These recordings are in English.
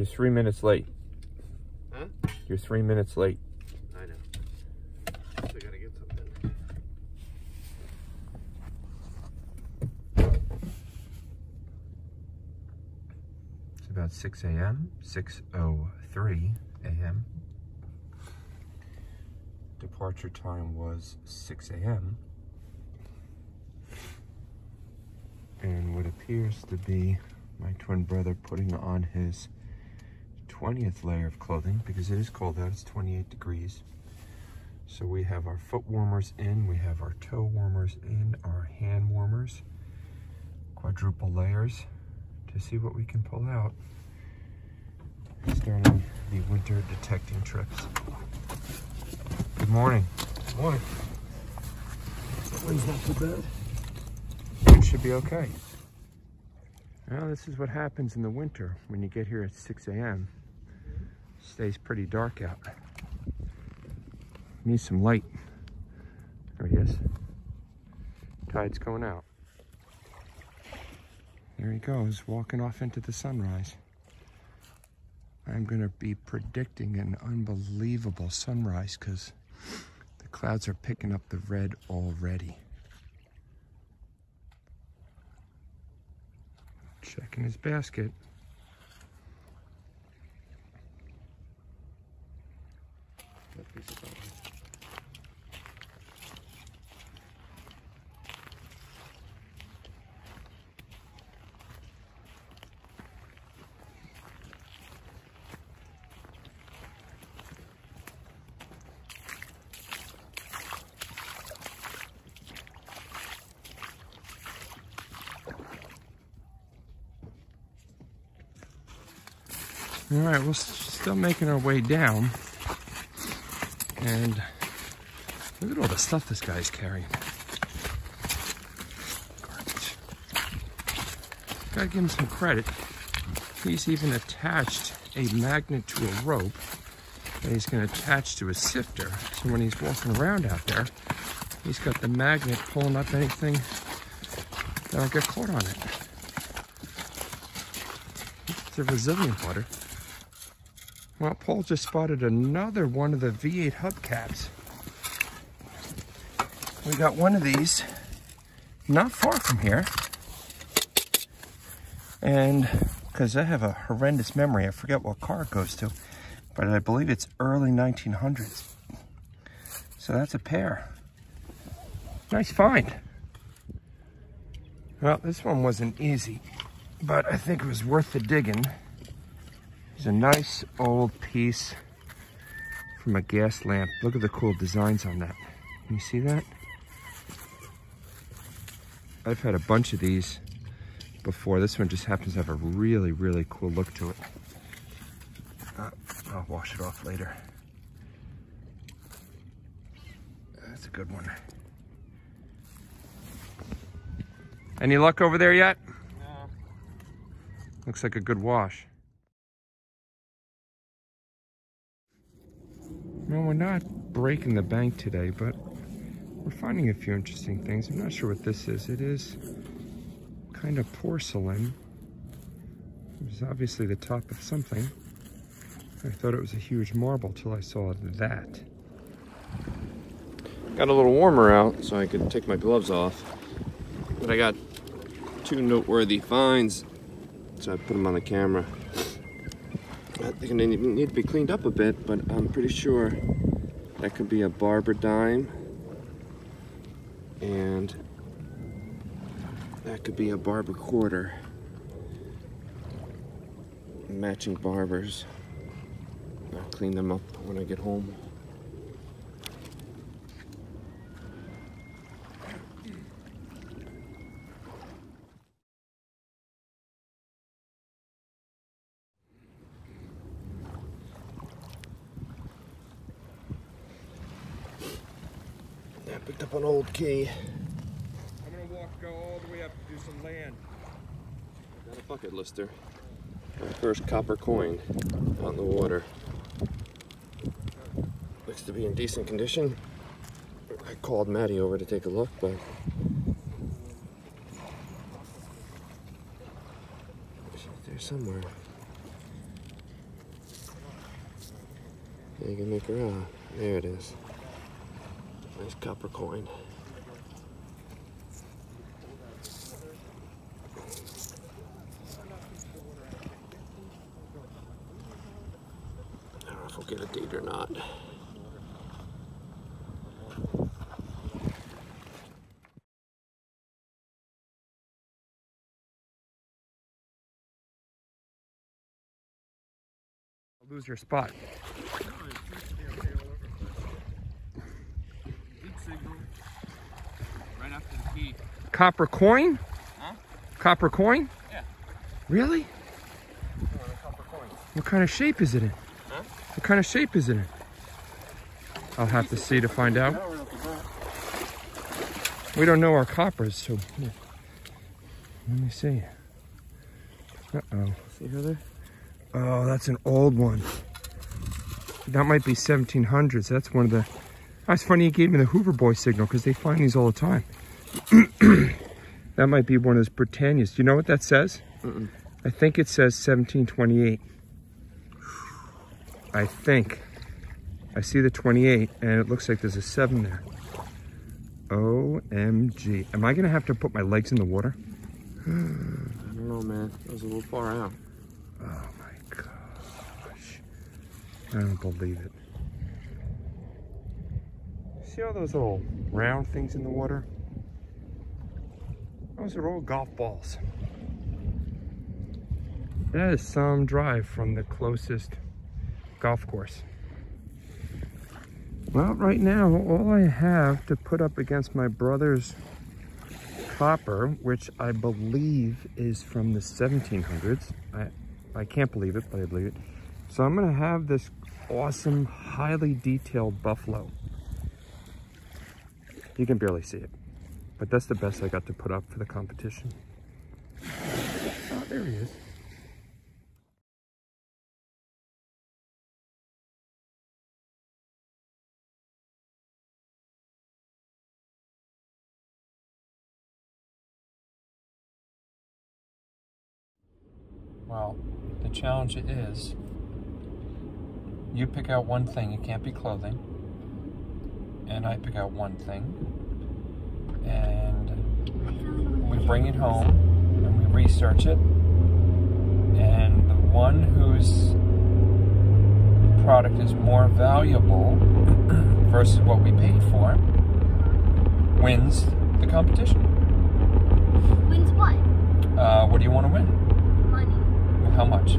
You're 3 minutes late. Huh? You're 3 minutes late. I know. So I gotta get something. It's about 6 a.m., 6:03 a.m. Departure time was 6 a.m. And what appears to be my twin brother putting on his 20th layer of clothing, because it is cold out, it's 28 degrees. So we have our foot warmers in, we have our toe warmers in, our hand warmers, quadruple layers to see what we can pull out. Starting the winter detecting trips. Good morning. Good morning. Wind's not too bad. It should be okay. Well, this is what happens in the winter when you get here at 6 a.m. Stays pretty dark out. Needs some light. There he is. Tide's going out. There he goes, walking off into the sunrise. I'm gonna be predicting an unbelievable sunrise because the clouds are picking up the red already. Checking his basket. That piece of butter. All right, we're still making our way down. And look at all the stuff this guy's carrying. Garbage. Gotta give him some credit. He's even attached a magnet to a rope that he's gonna attach to a sifter. So when he's walking around out there, he's got the magnet pulling up anything that'll get caught on it. It's a resilient butter. Well, Paul just spotted another one of the V8 hubcaps. We got one of these not far from here. And because I have a horrendous memory, I forget what car it goes to, but I believe it's early 1900s. So that's a pair. Nice find. Well, this one wasn't easy, but I think it was worth the digging. It's a nice old piece from a gas lamp. Look at the cool designs on that. Can you see that? I've had a bunch of these before. This one just happens to have a really, really cool look to it. I'll wash it off later. That's a good one. Any luck over there yet? No. Looks like a good wash. No, we're not breaking the bank today, but we're finding a few interesting things. I'm not sure what this is. It is kind of porcelain. It was obviously the top of something. I thought it was a huge marble till I saw that. Got a little warmer out so I could take my gloves off. But I got two noteworthy finds, so I put them on the camera. I think they need to be cleaned up a bit, but I'm pretty sure that could be a barber dime, and that could be a barber quarter. Matching barbers. I'll clean them up when I get home. I picked up an old key. I'm gonna go all the way up to do some land. Got a bucket lister. My first copper coin out in the water. Looks to be in decent condition. I called Maddie over to take a look, but she's there somewhere. You can make her out. There it is. Nice copper coin. I don't know if we'll get a date or not. Lose your spot. Right after the key. Copper coin? Huh? Copper coin? Yeah. Really? Copper coin. What kind of shape is it in? Huh? What kind of shape is it in? I'll have to see to find out. We don't know our coppers, so let me see. Uh-oh. See her there? Oh, that's an old one. That might be 1700s. That's one of the... Oh, it's funny you gave me the Hoover Boy signal because they find these all the time. That might be one of those Britannias. Do you know what that says? Mm-mm. I think it says 1728. I think. I see the 28 and it looks like there's a 7 there. OMG. Am I going to have to put my legs in the water? I don't know, man. That was a little far out. Oh my gosh. I don't believe it. See all those little round things in the water? Those are all golf balls. That is some drive from the closest golf course. Well, right now, all I have to put up against my brother's copper, which I believe is from the 1700s. I can't believe it, but I believe it. So I'm gonna have this awesome, highly detailed buffalo. You can barely see it, but that's the best I got to put up for the competition. Oh, there he is. Well, the challenge is, you pick out one thing, it can't be clothing, and I pick out one thing, and we bring it home, and we research it, and the one whose product is more valuable versus what we paid for wins the competition. Wins what? What do you want to win? Money. How much?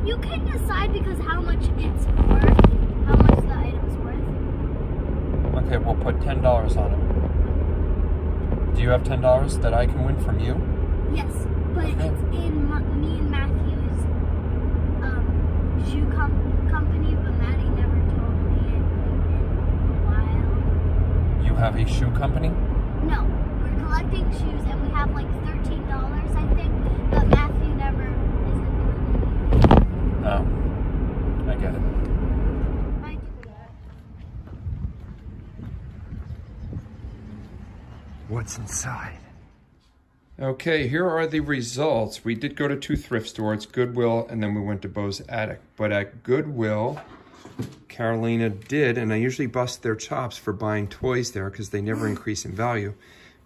You can decide because how much it's worth, how much the item's worth. Okay, we'll put $10 on it. Do you have $10 that I can win from you? Yes, but it's in me and Matthew's shoe company, but Maddie never told me it in a while. You have a shoe company? No, we're collecting shoes and we have like $13, I think, but Matthew never isn't doing anything. Oh, I get it. What's inside? Okay, here are the results. We did go to 2 thrift stores, Goodwill, and then we went to Bo's Attic. But at Goodwill, Carolina did, and I usually bust their chops for buying toys there because they never increase in value.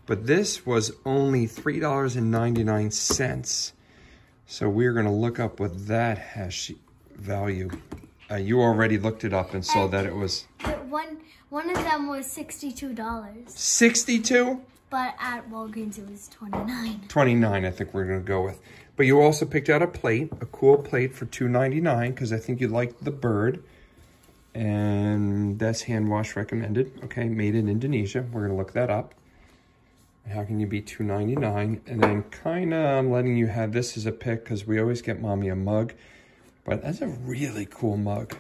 But this was only $3.99. So we're gonna look up what that has value. You already looked it up and saw that it was... One of them was $62. 62? But at Walgreens it was $29. 29, I think we're gonna go with. But you also picked out a plate, a cool plate for $2.99 because I think you liked the bird. And that's hand wash recommended. Okay, made in Indonesia. We're gonna look that up. How can you be $2.99? And then kinda I'm letting you have this as a pick because we always get mommy a mug. But that's a really cool mug.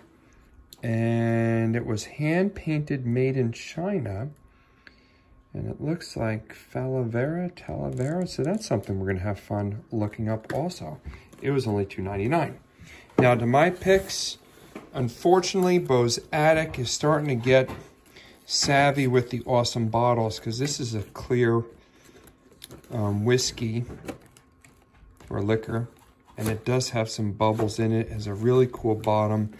And it was hand painted, made in China. And it looks like Talavera. So that's something we're gonna have fun looking up also. It was only $2.99. Now to my picks, unfortunately, Bo's Attic is starting to get savvy with the awesome bottles because this is a clear whiskey or liquor. And it does have some bubbles in it. It has a really cool bottom.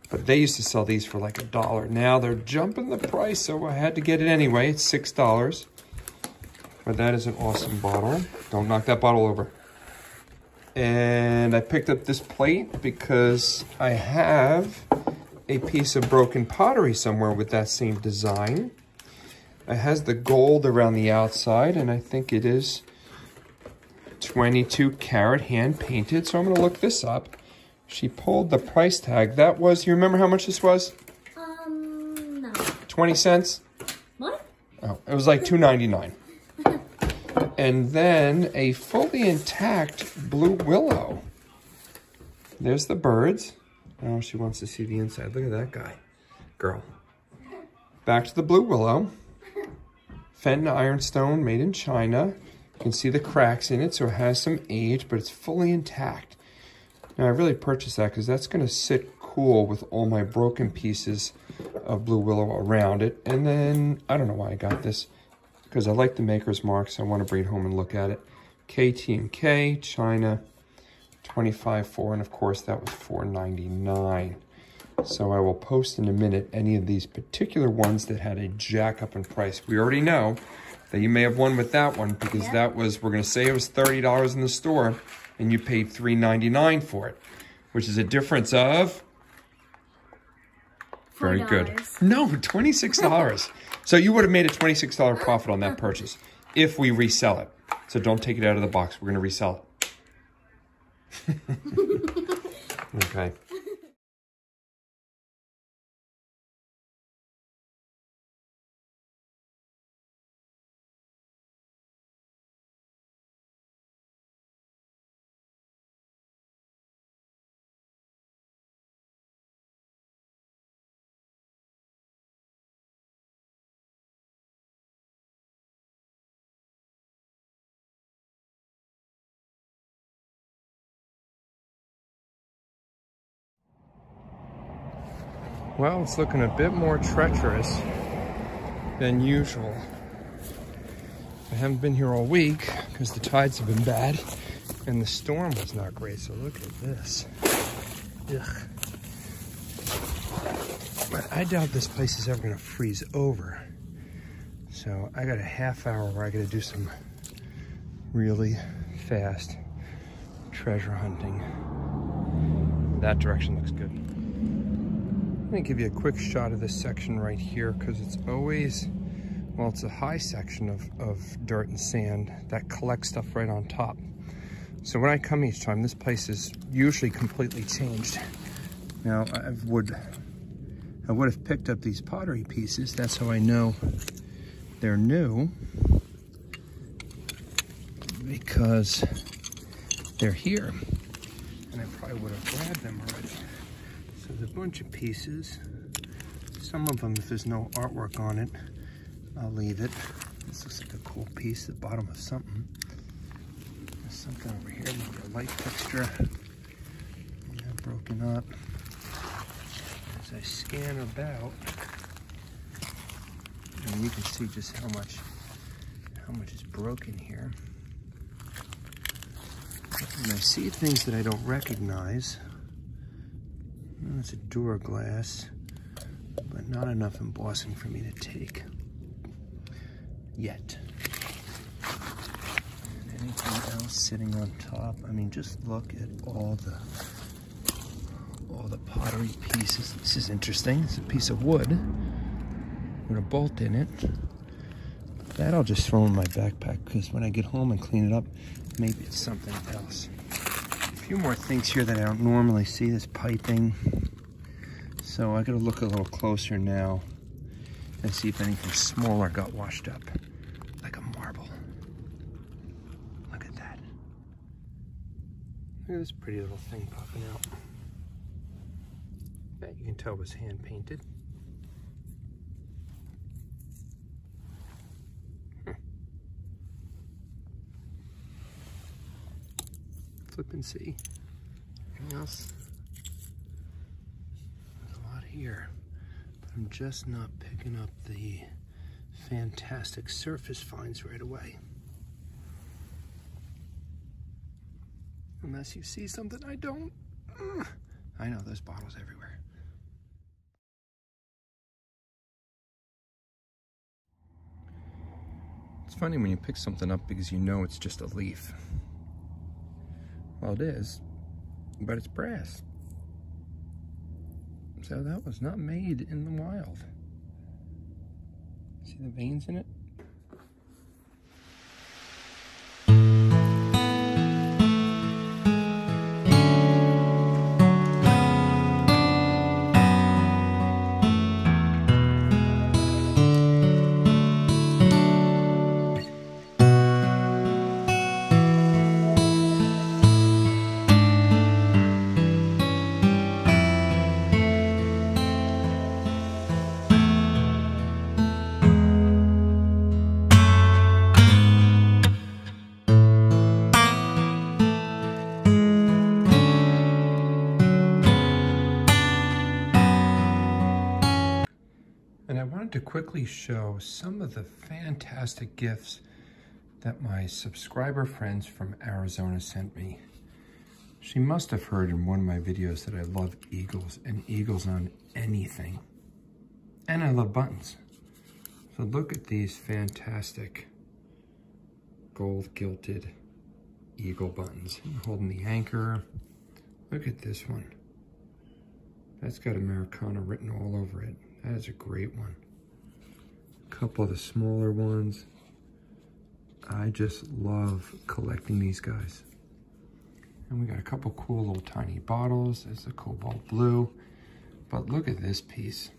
But they used to sell these for like $1. Now they're jumping the price, so I had to get it anyway. It's $6. But that is an awesome bottle. Don't knock that bottle over. And I picked up this plate because I have a piece of broken pottery somewhere with that same design. It has the gold around the outside, and I think it is 22 karat hand painted. So I'm gonna look this up. She pulled the price tag. That was, you remember how much this was? No. 20 cents? What? Oh, it was like $2.99. And then a fully intact blue willow. There's the birds. Oh, she wants to see the inside. Look at that guy. Girl. Back to the blue willow. Fenton ironstone made in China. You can see the cracks in it, so it has some age, but it's fully intact. Now, I really purchased that because that's going to sit cool with all my broken pieces of blue willow around it. And then, I don't know why I got this, because I like the maker's marks. I want to bring it home and look at it. KT&K, China, 25.4, and of course that was $4.99. So I will post in a minute any of these particular ones that had a jack up in price. We already know that you may have won with that one because that was, we're going to say it was $30 in the store and you paid $3.99 for it, which is a difference of very good. No, $26. So you would have made a $26 profit on that purchase if we resell it. So don't take it out of the box. We're going to resell it. Okay. Well, it's looking a bit more treacherous than usual. I haven't been here all week because the tides have been bad and the storm was not great. So look at this. Ugh. But I doubt this place is ever going to freeze over. So I got a half hour where I got to do some really fast treasure hunting. That direction looks good. I'm gonna give you a quick shot of this section right here because it's always, well, it's a high section of dirt and sand that collects stuff right on top. So when I come each time, this place is usually completely changed. Now, I would have picked up these pottery pieces. That's how I know they're new, because they're here. And I probably would have grabbed them already. So there's a bunch of pieces. Some of them, if there's no artwork on it, I'll leave it. This looks like a cool piece, the bottom of something. There's something over here, maybe a light fixture. Yeah, broken up. As I scan about, and you can see just how much is broken here. And I see things that I don't recognize. It's a door glass, but not enough embossing for me to take yet. And anything else sitting on top? I mean, just look at all the pottery pieces. This is interesting. It's a piece of wood with a bolt in it. That I'll just throw in my backpack because when I get home and clean it up, maybe it's something else. A few more things here that I don't normally see. This piping. So I gotta look a little closer now and see if anything smaller got washed up, like a marble. Look at that. Look at this pretty little thing popping out. That you can tell was hand painted. Flip and see. Anything else? Here, but I'm just not picking up the fantastic surface finds right away. Unless you see something I don't. I know there's bottles everywhere. It's funny when you pick something up because you know it's just a leaf. Well, it is, but it's brass. So that was not made in the wild. See the veins in it? And I wanted to quickly show some of the fantastic gifts that my subscriber friends from Arizona sent me. She must have heard in one of my videos that I love eagles and eagles on anything. And I love buttons. So look at these fantastic gold gilded eagle buttons. I'm holding the anchor. Look at this one. That's got Americana written all over it. That is a great one. A couple of the smaller ones. I just love collecting these guys. And we got a couple cool little tiny bottles. There's the cobalt blue. But look at this piece.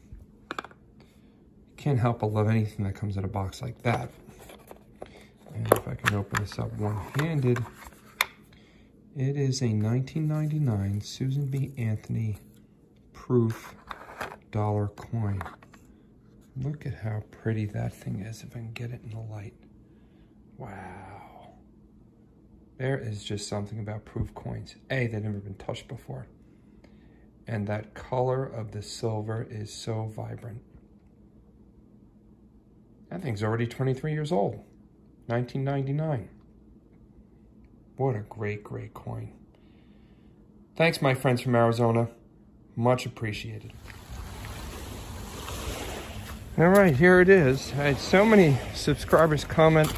Can't help but love anything that comes in a box like that. And if I can open this up one-handed, it is a 1999 Susan B. Anthony proof dollar coin. Look at how pretty that thing is if I can get it in the light. Wow. There is just something about proof coins. A, they've never been touched before. And that color of the silver is so vibrant. That thing's already 23 years old. 1999. What a great, great coin. Thanks, my friends from Arizona. Much appreciated. All right, here it is. I had so many subscribers comment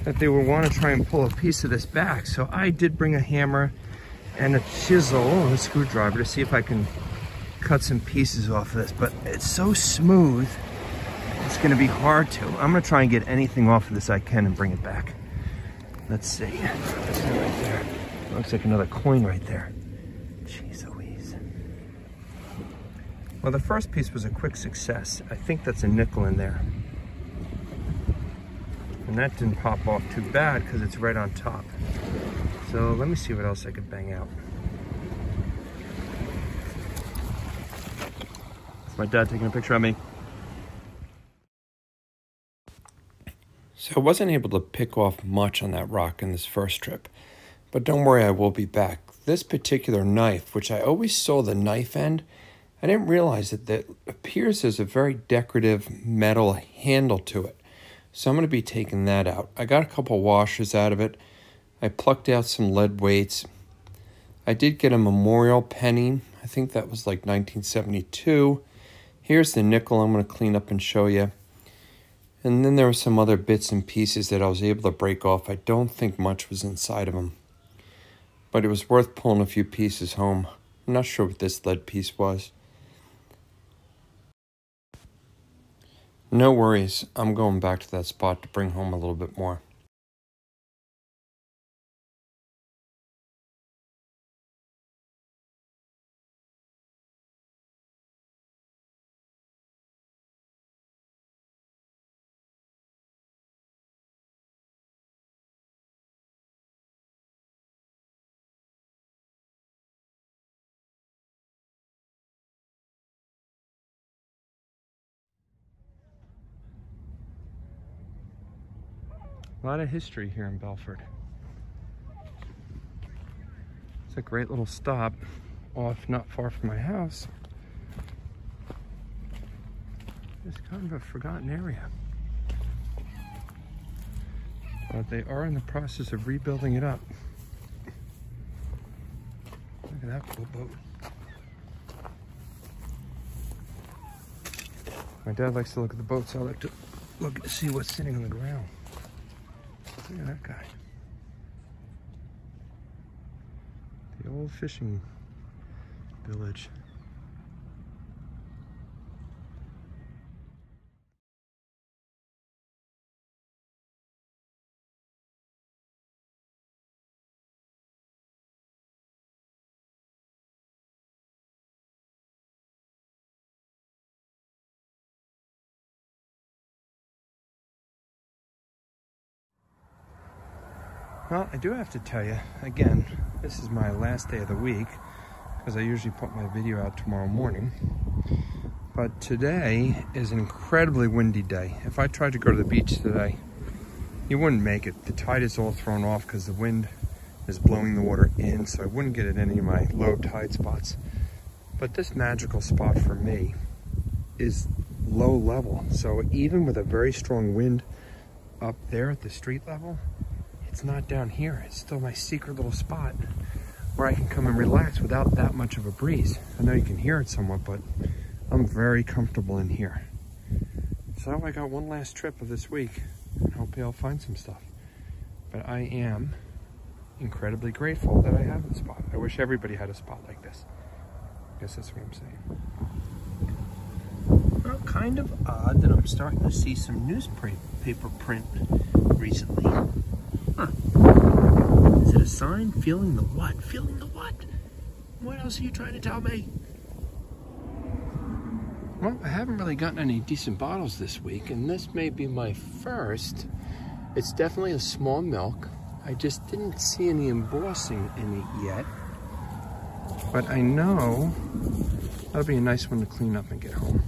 that they would want to try and pull a piece of this back. So I did bring a hammer and a chisel and a screwdriver to see if I can cut some pieces off of this. But it's so smooth, it's gonna be hard to. I'm gonna try and get anything off of this I can and bring it back. Let's see, that's it right there. Looks like another coin right there. Jeez Louise. Well, the first piece was a quick success. I think that's a nickel in there. And that didn't pop off too bad because it's right on top. So let me see what else I could bang out. It's my dad taking a picture of me. So I wasn't able to pick off much on that rock in this first trip, but don't worry, I will be back. This particular knife, which I always saw the knife end, I didn't realize that it appears there's a very decorative metal handle to it. So I'm going to be taking that out. I got a couple washers out of it. I plucked out some lead weights. I did get a memorial penny. I think that was like 1972. Here's the nickel I'm going to clean up and show you. And then there were some other bits and pieces that I was able to break off. I don't think much was inside of them. But it was worth pulling a few pieces home. I'm not sure what this lead piece was. No worries, I'm going back to that spot to bring home a little bit more. A lot of history here in Belford. It's a great little stop off not far from my house. It's kind of a forgotten area. But they are in the process of rebuilding it up. Look at that cool boat. My dad likes to look at the boats. I like to look to see what's sitting on the ground. Look at that guy. The old fishing village. Well, I do have to tell you, again, this is my last day of the week, because I usually put my video out tomorrow morning. But today is an incredibly windy day. If I tried to go to the beach today, you wouldn't make it. The tide is all thrown off because the wind is blowing the water in, so I wouldn't get at any of my low tide spots. But this magical spot for me is low level. So even with a very strong wind up there at the street level, it's not down here. It's still my secret little spot where I can come and relax without that much of a breeze. I know you can hear it somewhat, but I'm very comfortable in here. So I got one last trip of this week, and hopefully I'll find some stuff. But I am incredibly grateful that I have this spot. I wish everybody had a spot like this. I guess that's what I'm saying. Well, kind of odd that I'm starting to see some newspaper print recently. Huh. Is it a sign? Feeling the what? Feeling the what? What else are you trying to tell me? Well, I haven't really gotten any decent bottles this week, and this may be my first. It's definitely a small milk. I just didn't see any embossing in it yet. But I know that'll be a nice one to clean up and get home.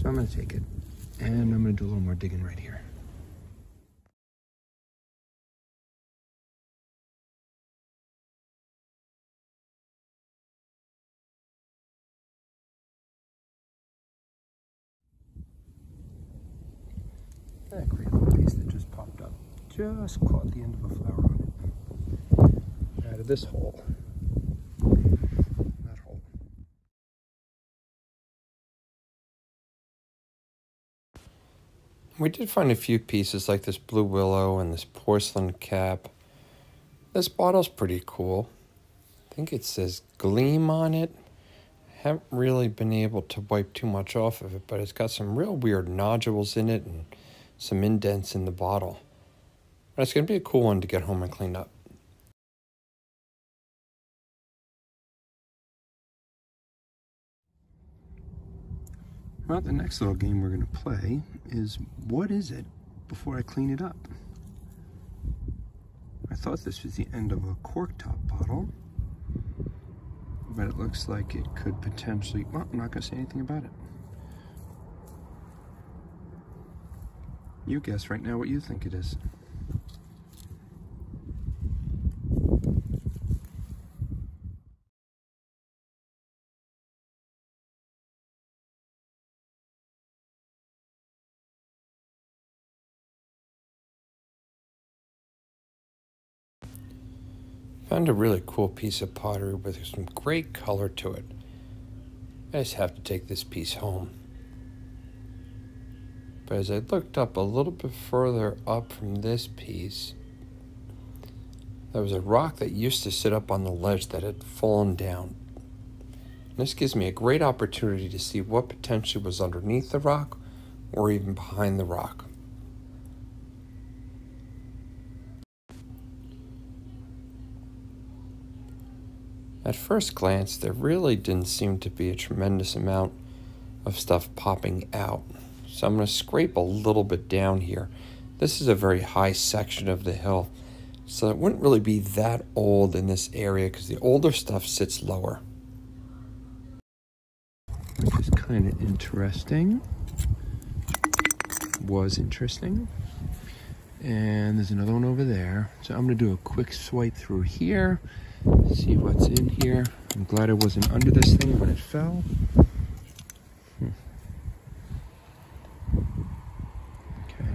So I'm gonna take it, and I'm gonna do a little more digging right here. That great little piece that just popped up. Just caught the end of a flower on it. Out of this hole. That hole. We did find a few pieces like this blue willow and this porcelain cap. This bottle's pretty cool. I think it says Gleam on it. Haven't really been able to wipe too much off of it, but it's got some real weird nodules in it and some indents in the bottle. But it's going to be a cool one to get home and clean up. Well, the next little game we're going to play is what is it before I clean it up? I thought this was the end of a cork top bottle, but it looks like it could potentially, well, I'm not going to say anything about it. You guess right now what you think it is. Found a really cool piece of pottery with some great color to it. I just have to take this piece home. But as I looked up a little bit further up from this piece, there was a rock that used to sit up on the ledge that had fallen down. And this gives me a great opportunity to see what potentially was underneath the rock or even behind the rock. At first glance, there really didn't seem to be a tremendous amount of stuff popping out. So I'm going to scrape a little bit down here. This is a very high section of the hill, so it wouldn't really be that old in this area because the older stuff sits lower. Which is kind of interesting. Was interesting. And there's another one over there. So I'm going to do a quick swipe through here. See what's in here. I'm glad I wasn't under this thing when it fell. Okay.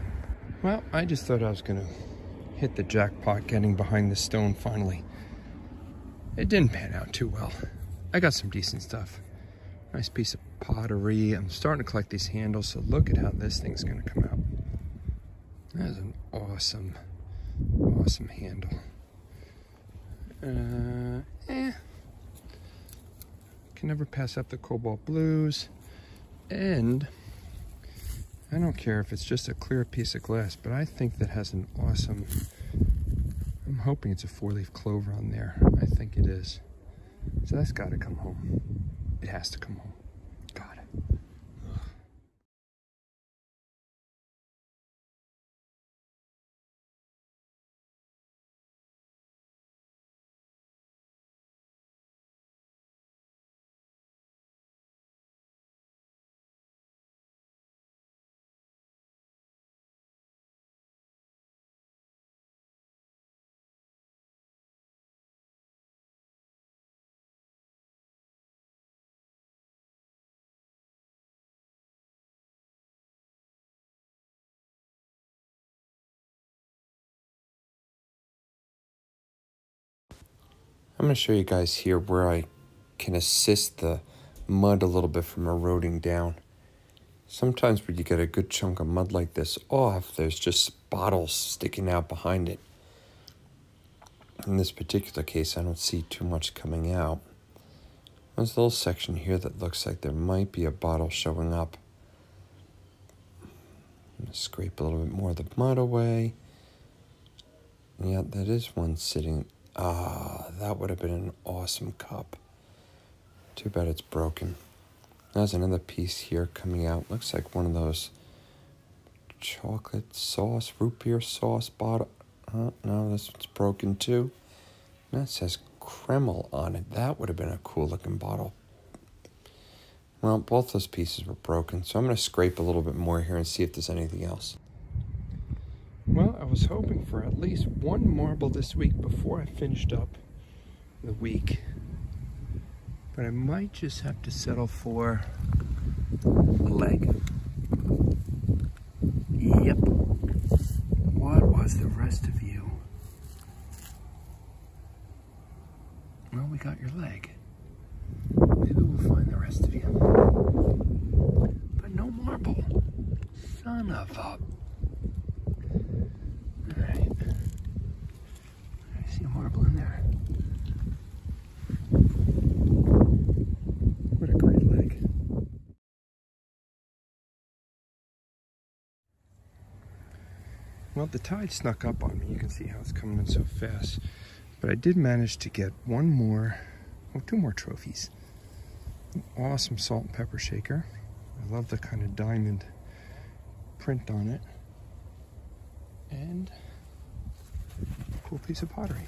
Well, I just thought I was going to hit the jackpot getting behind the stone finally. It didn't pan out too well. I got some decent stuff. Nice piece of pottery. I'm starting to collect these handles, so look at how this thing's going to come out. That is an awesome handle. Can never pass up the cobalt blues. And I don't care if it's just a clear piece of glass, but I think that has an awesome, I'm hoping it's a 4-leaf clover on there. I think it is. So that's got to come home. It has to come home. Got it. I'm going to show you guys here where I can assist the mud a little bit from eroding down. Sometimes when you get a good chunk of mud like this off, there's just bottles sticking out behind it. In this particular case, I don't see too much coming out. There's a little section here that looks like there might be a bottle showing up. I'm going to scrape a little bit more of the mud away. Yeah, that is one sitting. Ah, that would have been an awesome cup. Too bad it's broken. There's another piece here coming out. Looks like one of those chocolate sauce, root beer sauce bottle. No, this one's broken too. And that says Kreml on it. That would have been a cool looking bottle. Well, both those pieces were broken, so I'm going to scrape a little bit more here and see if there's anything else. Well, I was hoping for at least one marble this week before I finished up the week. But I might just have to settle for a leg. Yep. What was the rest of you? Well, we got your leg. Maybe we'll find the rest of you. But no marble. Son of a... Alright. I see a marble in there. What a great leg. Well, the tide snuck up on me. You can see how it's coming in so fast. But I did manage to get two more trophies. An awesome salt and pepper shaker. I love the kind of diamond print on it. And a cool piece of pottery.